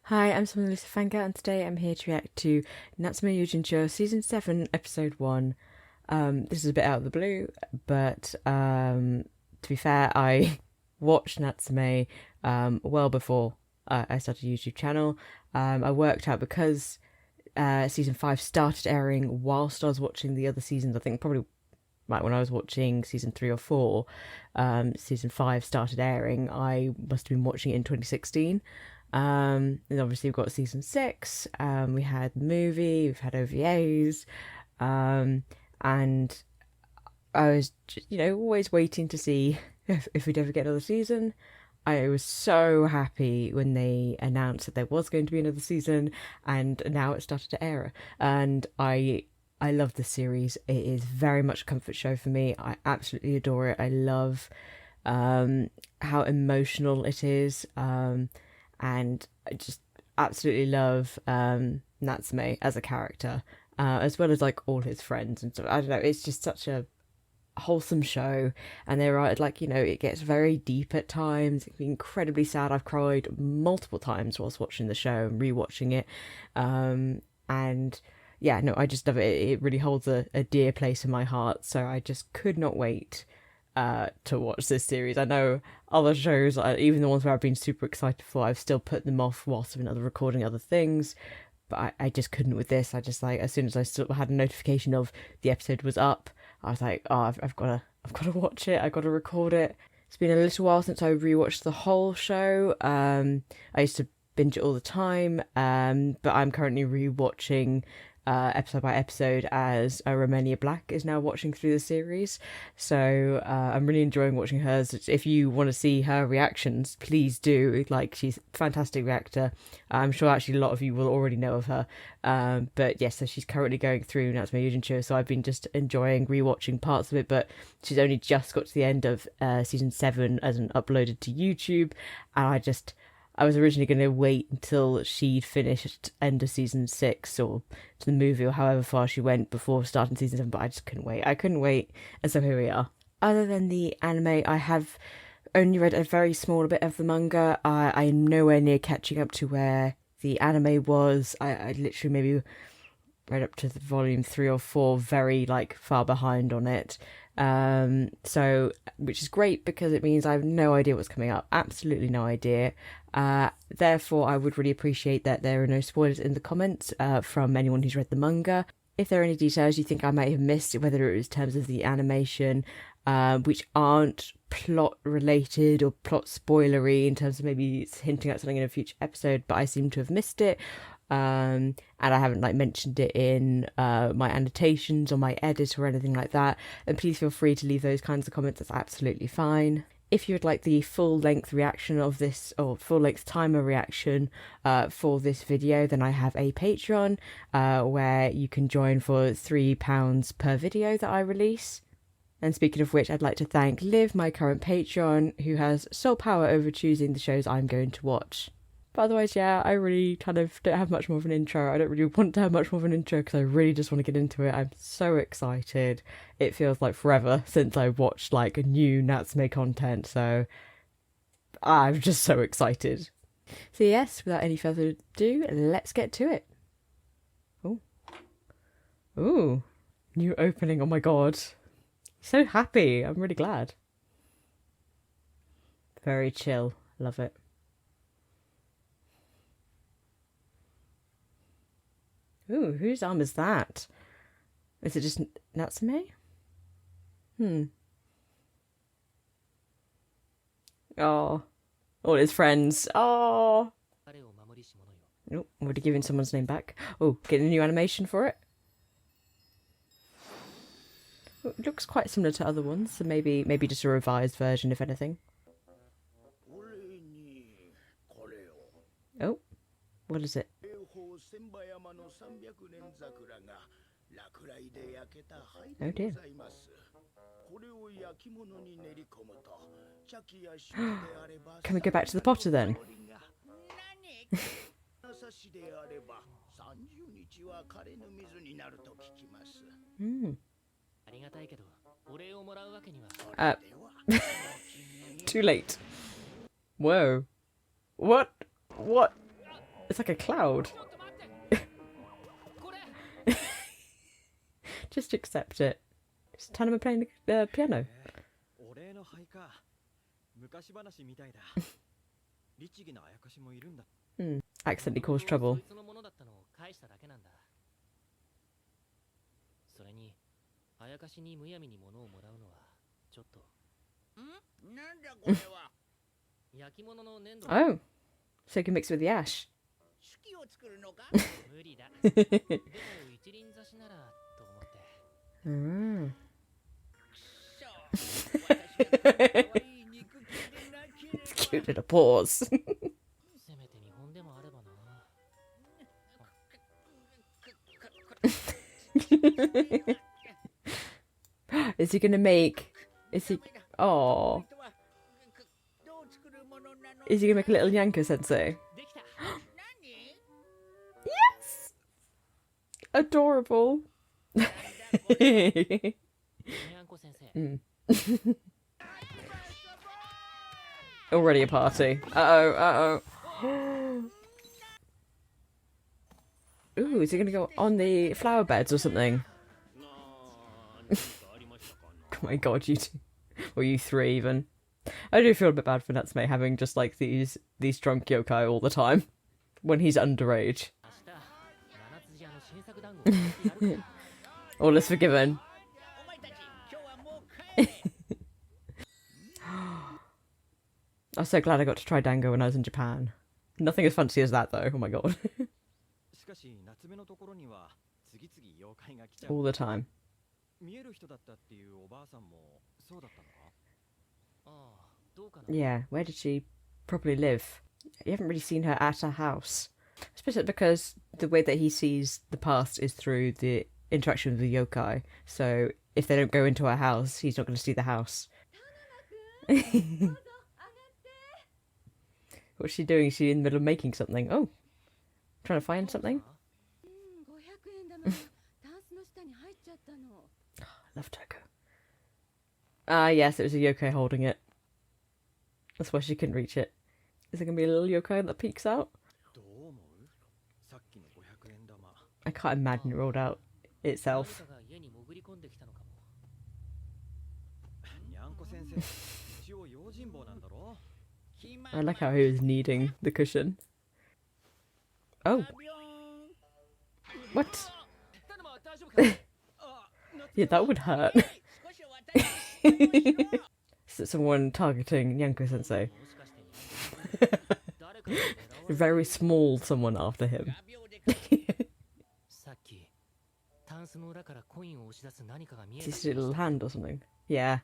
Hi, I'm Samantha Fanga, and today I'm here to react to Natsume Yuujinchou Season 7, Episode 1. This is a bit out of the blue, but to be fair, I watched Natsume well before I started a YouTube channel. I worked out because Season 5 started airing whilst I was watching the other seasons. I think probably like when I was watching Season 3 or 4, Season 5 started airing. I must have been watching it in 2016. And obviously we've got Season 6, we had the movie, we've had OVAs, and I was, always waiting to see if we'd ever get another season. I was so happy when they announced that there was going to be another season, and now it started to air. And I love this series. It is very much a comfort show for me. I absolutely adore it. I love how emotional it is. And I just absolutely love Natsume as a character, as well as like all his friends and stuff. I don't know, it's just such a wholesome show, and they're right, like, it gets very deep at times. It can be incredibly sad. I've cried multiple times whilst watching the show and rewatching it, and yeah, no, I just love it. It really holds a dear place in my heart, so I just could not wait to watch this series. I know other shows, even the ones where I've been super excited for, I've still put them off whilst I've been recording other things. But I just couldn't with this. I just, like, as soon as I still had a notification of the episode was up, I was like, oh, I've got to watch it. I've got to record it. It's been a little while since I rewatched the whole show. I used to binge it all the time, but I'm currently rewatching episode by episode as Romania Black is now watching through the series. So I'm really enjoying watching hers. If you want to see her reactions, please do. Like, she's a fantastic reactor. I'm sure actually a lot of you will already know of her. But yes, so she's currently going through Natsume Yuujinchou, so I've been just enjoying rewatching parts of it, but she's only just got to the end of season 7 as an uploaded to YouTube, and I was originally going to wait until she'd finished end of season 6 or to the movie or however far she went before starting season 7, but I just couldn't wait. I couldn't wait, and so here we are. Other than the anime, I have only read a very small bit of the manga. I am nowhere near catching up to where the anime was. I literally maybe read up to the volume 3 or 4, very like far behind on it. So, which is great because it means I have no idea what's coming up. Absolutely no idea. Therefore, I would really appreciate that there are no spoilers in the comments from anyone who's read the manga. If there are any details you think I might have missed, whether it was in terms of the animation, which aren't plot related or plot spoilery in terms of maybe it's hinting at something in a future episode, but I seem to have missed it. And I haven't mentioned it in my annotations or my edit or anything like that, and please feel free to leave those kinds of comments. That's absolutely fine. If you would like the full-length reaction of this, or full-length timer reaction for this video, then I have a Patreon where you can join for £3 per video that I release. And speaking of which, I'd like to thank Liv, my current Patreon, who has sole power over choosing the shows I'm going to watch. But otherwise, yeah, I really kind of don't have much more of an intro. I don't really want to have much more of an intro because I really just want to get into it. I'm so excited. It feels like forever since I watched new Natsume content, so I'm just so excited. So yes, without any further ado, let's get to it. Oh, ooh, new opening! Oh my god, so happy! I'm really glad. Very chill. Love it. Ooh, whose arm is that? Is it just Natsume? Oh, all his friends. Oh. Oh, already giving someone's name back. Oh, getting a new animation for it. Oh, it looks quite similar to other ones, so maybe just a revised version, if anything. Oh, what is it? Oh dear. Can we go back to the potter then? Too late. Whoa. What? What? It's like a cloud. Just accept it. Is Tanama playing the piano? Accidentally caused trouble. Oh, so you can mix it with the ash. Cute little paws. Is he gonna make? Is he? Oh, is he gonna make a little Yanko Sensei? Yes, adorable. Already a party. Uh oh. Ooh, is he gonna go on the flower beds or something? Oh my god, you two. Or you three even. I do feel a bit bad for Natsume having just like these drunk yokai all the time. When he's underage. All is forgiven. I'm so glad I got to try dango when I was in Japan. Nothing as fancy as that though, oh my god. All the time. Yeah, where did she probably live? You haven't really seen her at her house. Especially because the way that he sees the past is through the interaction with the yokai. So if they don't go into her house, he's not going to see the house. What's she doing? Is she in the middle of making something? Oh, trying to find something? I love Toko. Ah, yes, it was a yokai holding it. That's why she couldn't reach it. Is there going to be a little yokai that peeks out? I can't imagine it rolled out itself. I like how he was kneading the cushion. Oh. What? Yeah, that would hurt. Is someone targeting Yanko Sensei? A very small someone after him. Is this a little hand or something? Yeah.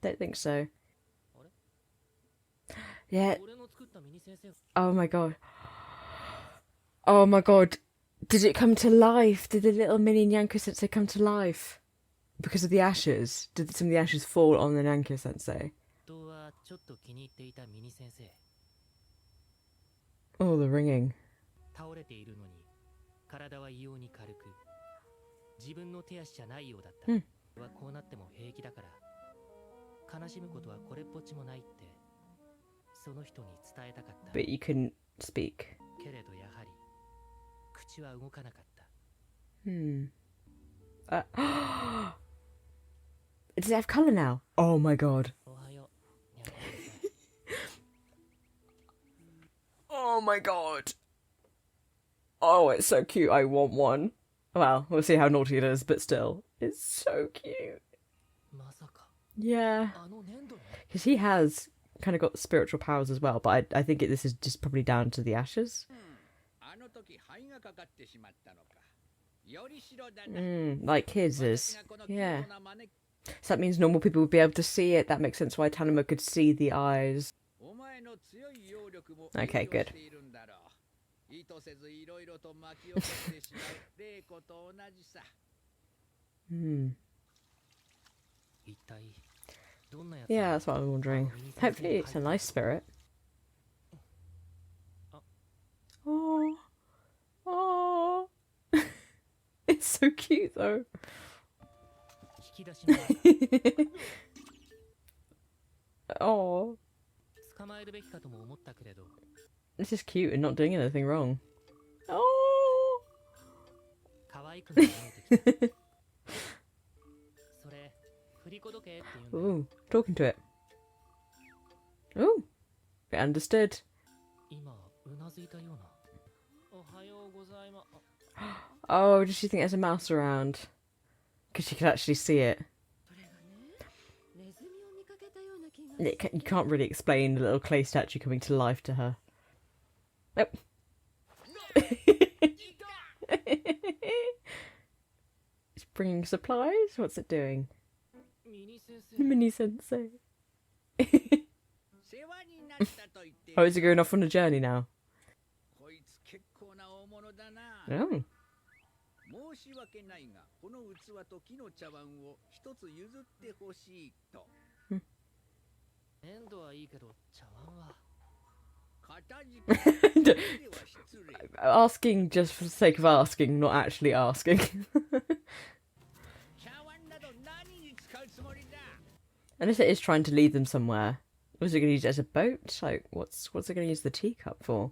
Don't think so. Yeah. Oh my god. Oh my god. Did it come to life? Did the little mini Nyanko Sensei come to life? Because of the ashes? Did some of the ashes fall on the Nyanko Sensei? Oh, the ringing. But you couldn't speak. Does it have colour now? Oh my god. Oh my god. Oh, it's so cute. I want one. Well, we'll see how naughty it is, but still. It's so cute. Yeah. Because he has kind of got spiritual powers as well, but I think this is just probably down to the ashes. Like his is. Yeah. So that means normal people would be able to see it. That makes sense why Tanama could see the eyes. Okay, good. Yeah, that's what I was wondering. Hopefully it's a nice spirit. Oh. Oh. It's so cute though. Oh, this is cute and not doing anything wrong. Oh. Ooh, talking to it. Ooh, it understood. Oh, does she think there's a mouse around? Because she can actually see it. You can't really explain the little clay statue coming to life to her. Oh. It's bringing supplies? What's it doing? Mini Sensei. Oh, is it going off on a journey now? Oh. Asking just for the sake of asking, not actually asking. Unless it is trying to lead them somewhere. Was it going to use it as a boat? Like, what's it going to use the teacup for?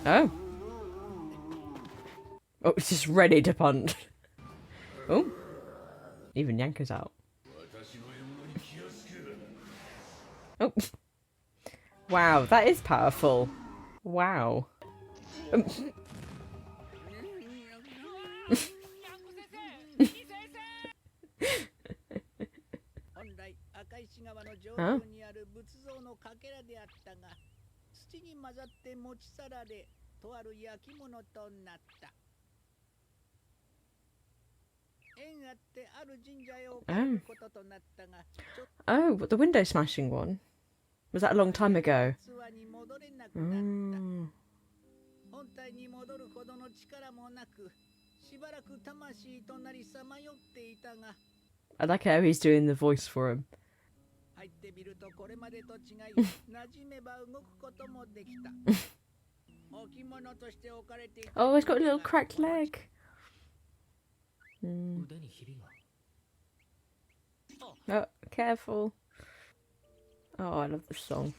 Oh. Oh, it's just ready to punch. Oh. Even Yanko's out. Oh. Wow, that is powerful. Wow. Huh? Oh. Oh, but the window smashing one? Was that a long time ago? Mm. I like how he's doing the voice for him. Oh, he's got a little cracked leg. Mm. Oh, careful. Oh, I love this song.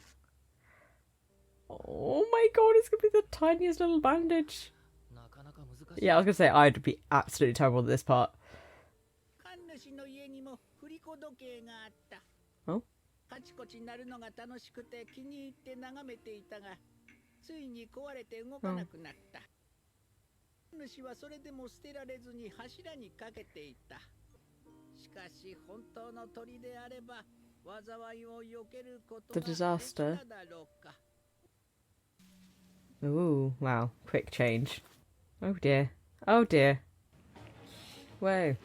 Oh my god, it's gonna be the tiniest little bandage. Yeah, I was gonna say I'd be absolutely terrible at this part. Oh? The disaster. Ooh, wow. Quick change. Oh dear. Oh dear. Whoa.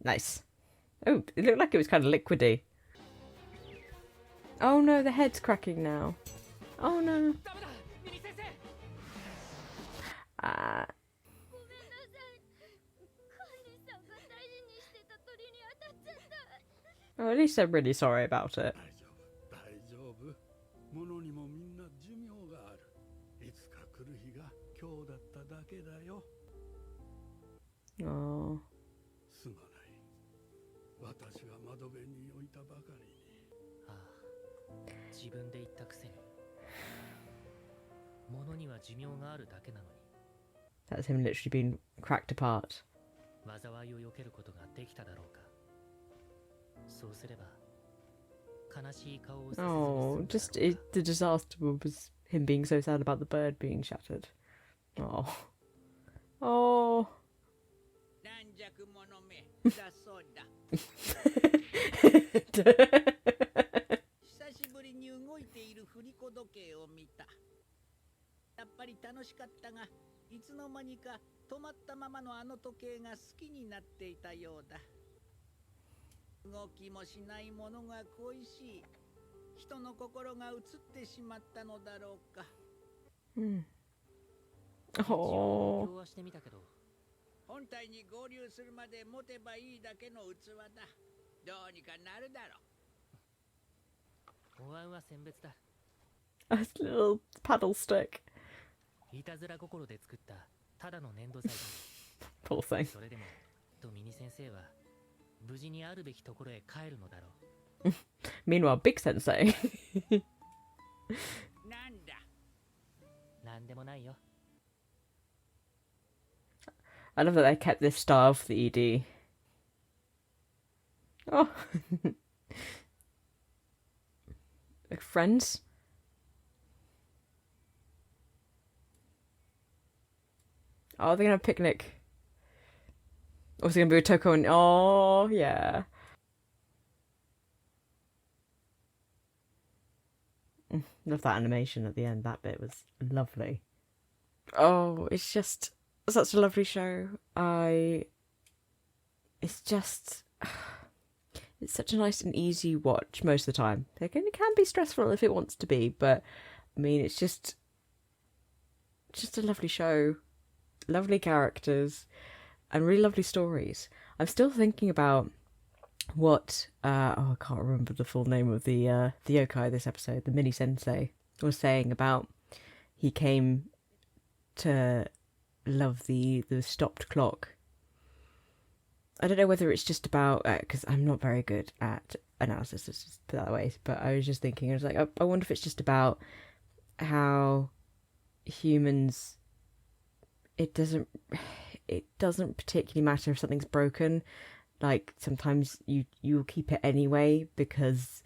Nice. Oh, it looked like it was kind of liquidy. Oh no, the head's cracking now. Oh no. Oh, at least I'm really sorry about it. Oh. That's him literally being cracked apart. Oh, the disaster was him being so sad about the bird being shattered. Oh. Oh. Mm. Oh. A little paddle stick. いたずら心で作ったただの粘土細工。Poor thing. それでもドミニ先生は無事にあるべきところへ帰るのだろう。 Meanwhile, Big Sensei. なんだ。なんでもないよ。 I love that they kept this style for the ED. Oh. Like friends? Oh, they're gonna have a picnic. Or is it gonna be with Toko and... Oh, yeah. Love that animation at the end. That bit was lovely. Oh, it's just such a lovely show. It's just... It's such a nice and easy watch most of the time. It can be stressful if it wants to be, but I mean, it's just a lovely show. Lovely characters and really lovely stories. I'm still thinking about what I can't remember the full name of the yokai this episode, the mini sensei, was saying about he came to love the stopped clock. I don't know whether it's just about because I'm not very good at analysis, let's just put that away, but I was just thinking, I was like, I wonder if it's just about how humans, it doesn't particularly matter if something's broken. Like sometimes you'll keep it anyway because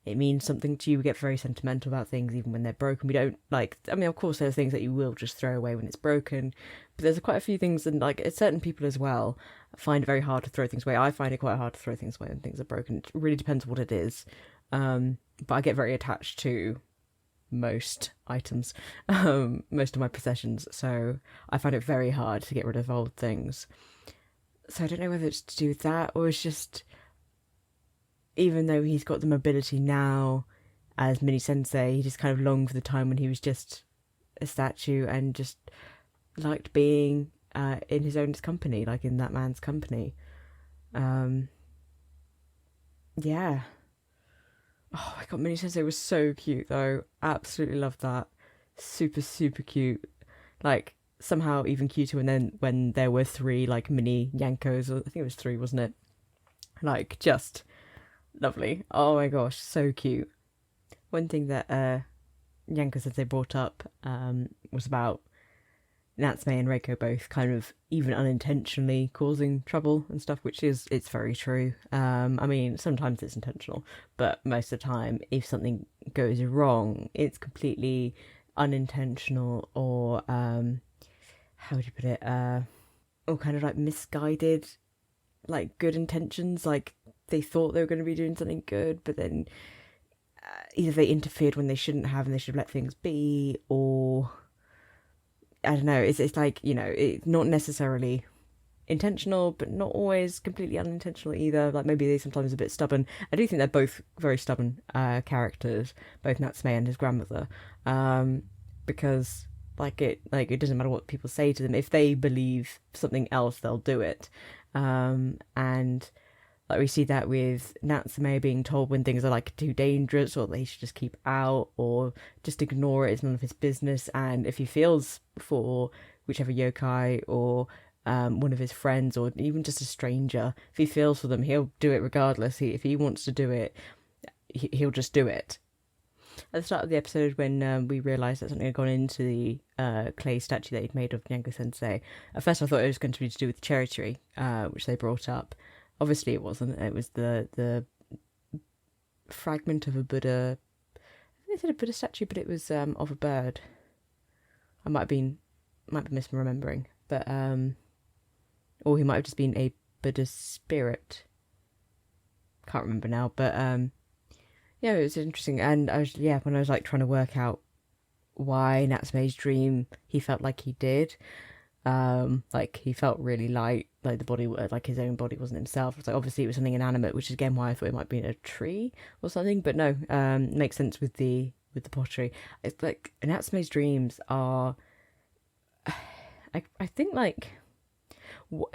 it means something to you. We get very sentimental about things even when they're broken. We don't like, I mean, of course there's things that you will just throw away when it's broken, but there's quite a few things, and like certain people as well find it very hard to throw things away. I find it quite hard to throw things away when things are broken. It really depends what it is. But I get very attached to most items, most of my possessions, so I find it very hard to get rid of old things. So I don't know whether it's to do with that, or it's just, even though he's got the mobility now as mini sensei, he just kind of longed for the time when he was just a statue and just liked being in his own company, like in that man's company. Yeah. Oh my god, Mini Sensei was so cute though. Absolutely loved that. Super, super cute. Like, somehow even cuter when there were three, like, mini Yankos. I think it was three, wasn't it? Like, just lovely. Oh my gosh, so cute. One thing that Yanko Sensei brought up was about Natsume and Reiko both kind of even unintentionally causing trouble and stuff, which it's very true. I mean, sometimes it's intentional, but most of the time, if something goes wrong, it's completely unintentional, or how would you put it? Or kind of like misguided, like good intentions. Like they thought they were going to be doing something good, but then either they interfered when they shouldn't have, and they should have let things be, or I don't know, it's like, you know, it's not necessarily intentional, but not always completely unintentional either. Like maybe they're sometimes a bit stubborn. I do think they're both very stubborn characters, both Natsume and his grandmother, because it doesn't matter what people say to them. If they believe something else, they'll do it. And like we see that with Natsume being told when things are like too dangerous, or they should just keep out, or just ignore it, it's none of his business. And if he feels for whichever yokai or one of his friends, or even just a stranger, if he feels for them, he'll do it regardless. If he wants to do it, he'll just do it. At the start of the episode, when we realised that something had gone into the clay statue that he'd made of Nyanko Sensei, at first I thought it was going to be to do with the cherry tree, which they brought up. Obviously it wasn't. It was the fragment of a Buddha. I think they said a Buddha statue, but it was of a bird. I might be misremembering, but or he might have just been a Buddha spirit. Can't remember now, but yeah, it was interesting. And when I was like trying to work out why Natsume's dream he felt like he did, like he felt really light, like the body, like his own body wasn't himself. It's like obviously it was something inanimate, which is again why I thought it might be in a tree or something. But no, makes sense with the pottery. It's like Natsume's dreams are, I think like,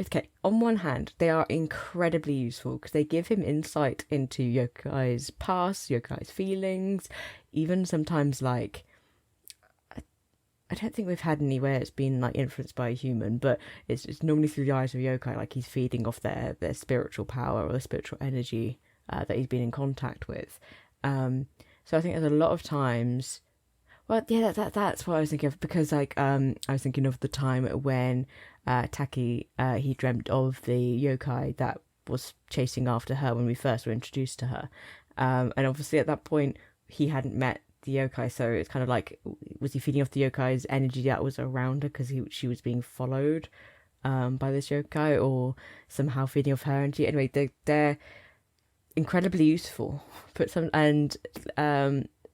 okay, on one hand they are incredibly useful because they give him insight into yokai's past, yokai's feelings, even sometimes like don't think we've had anywhere it's been like influenced by a human, but it's normally through the eyes of yokai, like he's feeding off their spiritual power or their spiritual energy that he's been in contact with. So I think there's a lot of times. Well, yeah, that's what I was thinking of because like I was thinking of the time when Taki he dreamt of the yokai that was chasing after her when we first were introduced to her, and obviously at that point he hadn't met the yokai, so it's kind of like, was he feeding off the yokai's energy that was around her because she was being followed by this yokai, or somehow feeding off her energy? Anyway, they're incredibly useful, but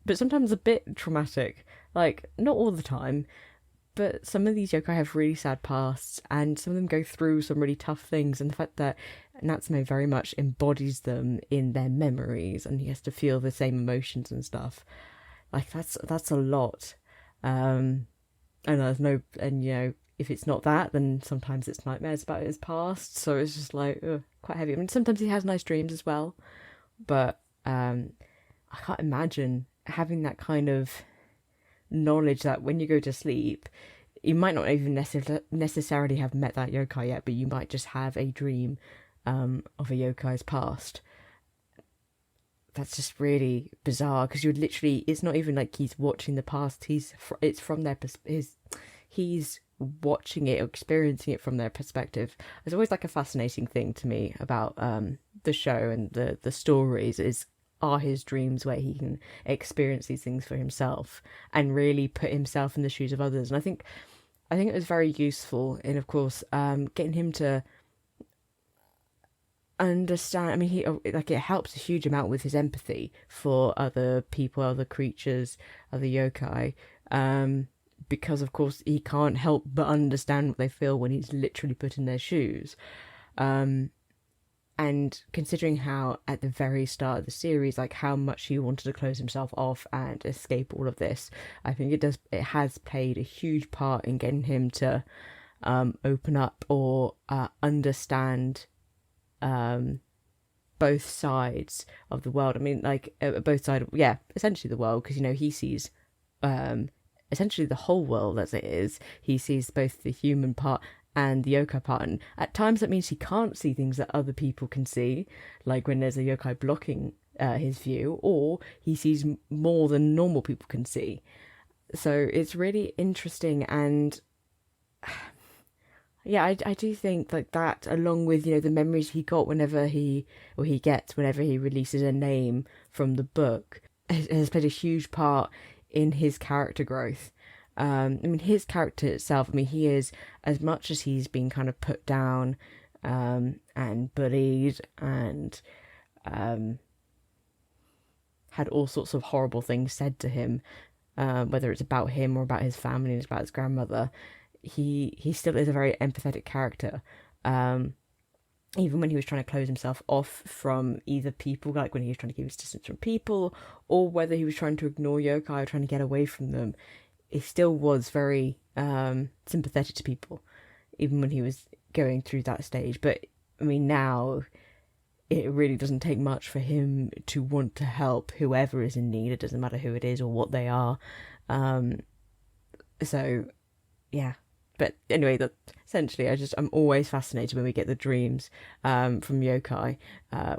but sometimes a bit traumatic. Like not all the time, but some of these yokai have really sad pasts, and some of them go through some really tough things. And the fact that Natsume very much embodies them in their memories, and he has to feel the same emotions and stuff. Like that's a lot. And there's no, and if it's not that, then sometimes it's nightmares about his past. So it's just like quite heavy. I mean, sometimes he has nice dreams as well, but I can't imagine having that kind of knowledge that when you go to sleep, you might not even necessarily have met that yokai yet, but you might just have a dream of a yokai's past. That's just really bizarre because you're literally, it's not even like he's watching the past, it's from he's watching it or experiencing it from their perspective. It's always like a fascinating thing to me about the show and the stories are his dreams where he can experience these things for himself and really put himself in the shoes of others. And I think it was very useful in, of course, getting him to understand. I mean, it helps a huge amount with his empathy for other people, other creatures, other yokai, because of course he can't help but understand what they feel when he's literally put in their shoes. And considering how at the very start of the series, like how much he wanted to close himself off and escape all of this, I think it has played a huge part in getting him to open up or understand both sides of the world. I mean, like both sides, essentially the world, because he sees essentially the whole world as it is. He sees both the human part and the yokai part, and at times that means he can't see things that other people can see, like when there's a yokai blocking his view, or he sees more than normal people can see. So it's really interesting, and yeah, I do think like that, along with the memories he got whenever he releases a name from the book, has played a huge part in his character growth. I mean, his character itself, I mean, he is, as much as he's been kind of put down and bullied and had all sorts of horrible things said to him, whether it's about him or about his family and about his grandmother, he still is a very empathetic character. Even when he was trying to close himself off from either people, like when he was trying to keep his distance from people, or whether he was trying to ignore yokai or trying to get away from them, he still was very sympathetic to people, even when he was going through that stage. But I mean, now it really doesn't take much for him to want to help whoever is in need. It doesn't matter who it is or what they are. So, yeah. But anyway, essentially, I'm always fascinated when we get the dreams from yokai,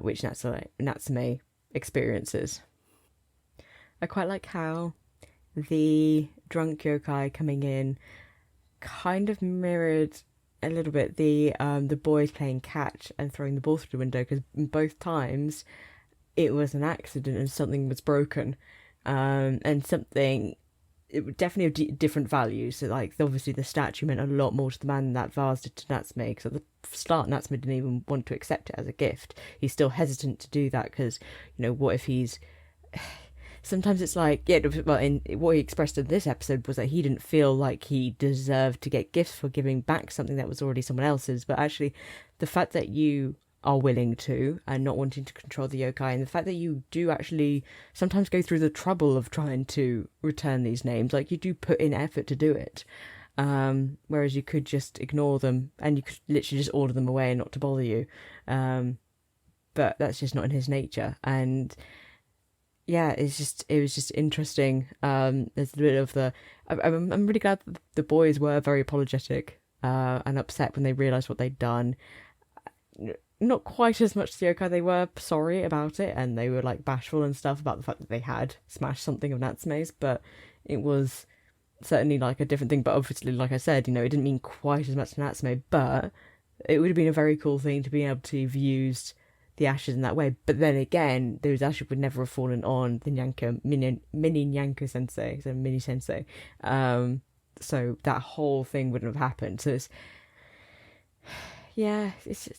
which Natsume experiences. I quite like how the drunk yokai coming in kind of mirrored a little bit the boys playing catch and throwing the ball through the window, because both times it was an accident and something was broken, and something, it would definitely have different values. So like obviously the statue meant a lot more to the man than that vase did to Natsume, because at the start Natsume didn't even want to accept it as a gift. He's still hesitant to do that because what if he's sometimes it's like, well, in what he expressed in this episode was that he didn't feel like he deserved to get gifts for giving back something that was already someone else's. But actually, the fact that you are willing to and not wanting to control the yokai, and the fact that you do actually sometimes go through the trouble of trying to return these names, like you do put in effort to do it, whereas you could just ignore them and you could literally just order them away and not to bother you, but that's just not in his nature. And yeah, it was just interesting. There's a bit of I'm really glad that the boys were very apologetic and upset when they realised what they'd done. Not quite as much the yokai. They were sorry about it and they were like bashful and stuff about the fact that they had smashed something of Natsume's, but it was certainly like a different thing. But obviously, like I said, it didn't mean quite as much to Natsume, but it would have been a very cool thing to be able to have used the ashes in that way. But then again, those ashes would never have fallen on the mini Nyanko sensei, so mini sensei. So that whole thing wouldn't have happened. So it's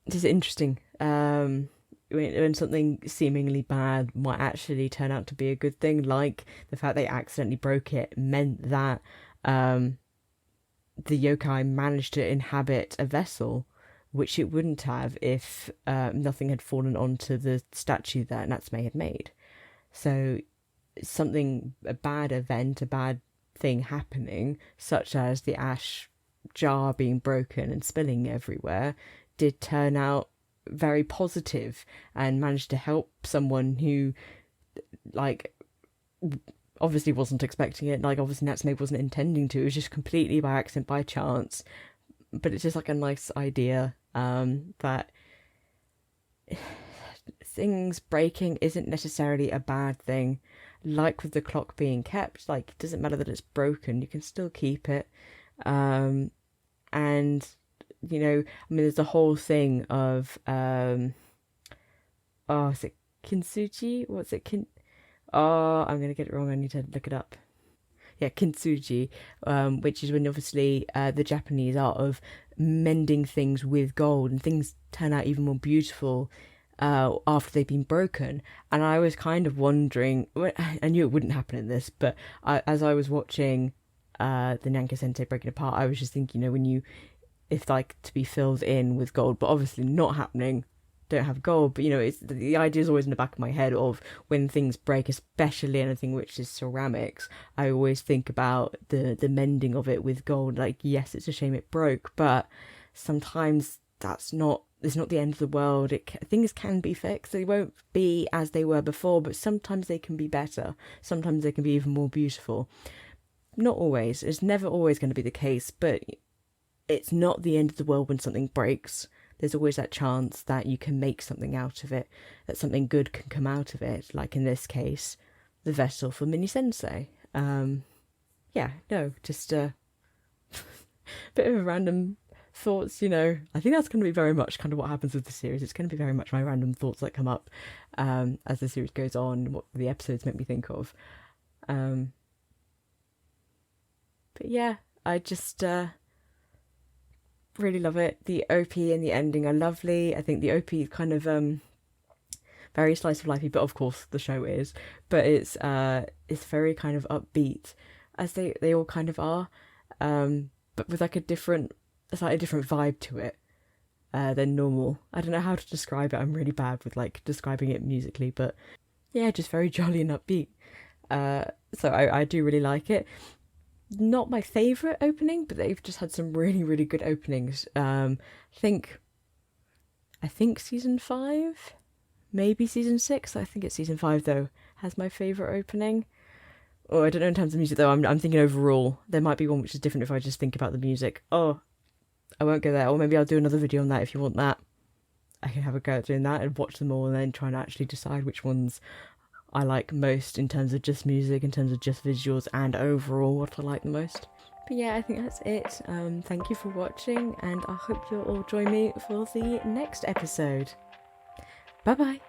just interesting. When something seemingly bad might actually turn out to be a good thing, like the fact they accidentally broke it meant that the yokai managed to inhabit a vessel, which it wouldn't have if nothing had fallen onto the statue that Natsume had made. So a bad event, a bad thing happening, such as the ash jar being broken and spilling everywhere, did turn out very positive and managed to help someone who, like, obviously wasn't expecting it. Like, obviously Natsume wasn't intending to. It was just completely by accident, by chance. But it's just like a nice idea that things breaking isn't necessarily a bad thing. Like with the clock being kept, like, it doesn't matter that it's broken, you can still keep it. And there's a whole thing of is it kintsugi? What's it? I'm gonna get it wrong. I need to look it up. Yeah, kintsugi, which is when obviously the Japanese art of mending things with gold, and things turn out even more beautiful after they've been broken. And I was kind of wondering, I knew it wouldn't happen in this, but as I was watching the Nyanko Sensei breaking apart, I was just thinking, if like to be filled in with gold, but obviously not happening, don't have gold. But it's the idea is always in the back of my head of when things break, especially anything which is ceramics. I always think about the mending of it with gold. Like, yes, it's a shame it broke, but sometimes it's not the end of the world. Things can be fixed. They won't be as they were before, but sometimes they can be better. Sometimes they can be even more beautiful. Not always. It's never always going to be the case, but it's not the end of the world when something breaks. There's always that chance that you can make something out of it, that something good can come out of it, like in this case, the vessel for Mini Sensei. Just a bit of a random thoughts, I think that's going to be very much kind of what happens with the series. It's going to be very much my random thoughts that come up as the series goes on, what the episodes make me think of. But yeah, I just really love it. The OP and the ending are lovely. I think the OP is kind of very slice of lifey, but of course the show is. But it's very kind of upbeat, as they all kind of are, but with like a slightly different vibe to it than normal. I don't know how to describe it. I'm really bad with like describing it musically, but yeah, just very jolly and upbeat. So I do really like it. Not my favourite opening, but they've just had some really, really good openings. I think season 5, maybe season 6. I think it's season 5 though, has my favourite opening. Or I don't know in terms of music though. I'm thinking overall. There might be one which is different if I just think about the music. Oh, I won't go there. Or maybe I'll do another video on that if you want that. I can have a go at doing that and watch them all and then try and actually decide which ones I like most in terms of just music, in terms of just visuals, and overall what I like the most. But yeah, I think that's it. Thank you for watching, and I hope you'll all join me for the next episode. Bye bye.